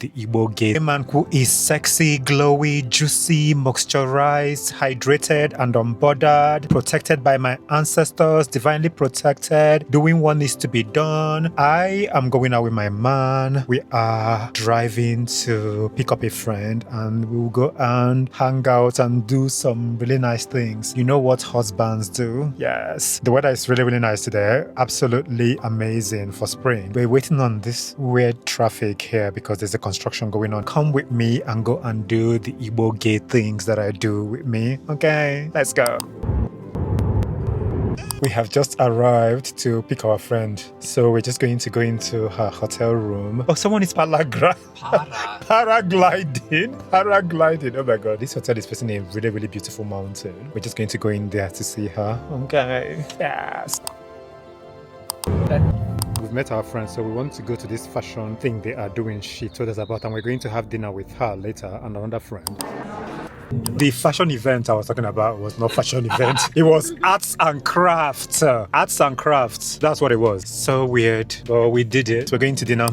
the Igbo gay man who is sexy, glowy, juicy, moisturized, hydrated, and unbothered, protected by my ancestors, divinely protected, doing what needs to be done. I am going out with my man. We are driving to pick up a friend and we will go and hang out and do some really nice things. You know what husbands do? Yes. The weather is really, really nice today. Absolutely amazing for spring. We're waiting on this weird traffic here because there's a construction going on. Come with me and go and do the Igbo gay things that I do with me. Okay, let's go. We have just arrived to pick our friend. So we're just going to go into her hotel room. Oh, someone is paragliding. Paragliding. Oh my God. This hotel is facing a really, really beautiful mountain. We're just going to go in there to see her. Okay. Yes. We've met our friend, so we want to go to this fashion thing they are doing. She told us about, and we're going to have dinner with her later and another friend. The fashion event I was talking about was not fashion event. It was arts and crafts. Arts and crafts. That's what it was. So weird, but we did it. We're going to dinner.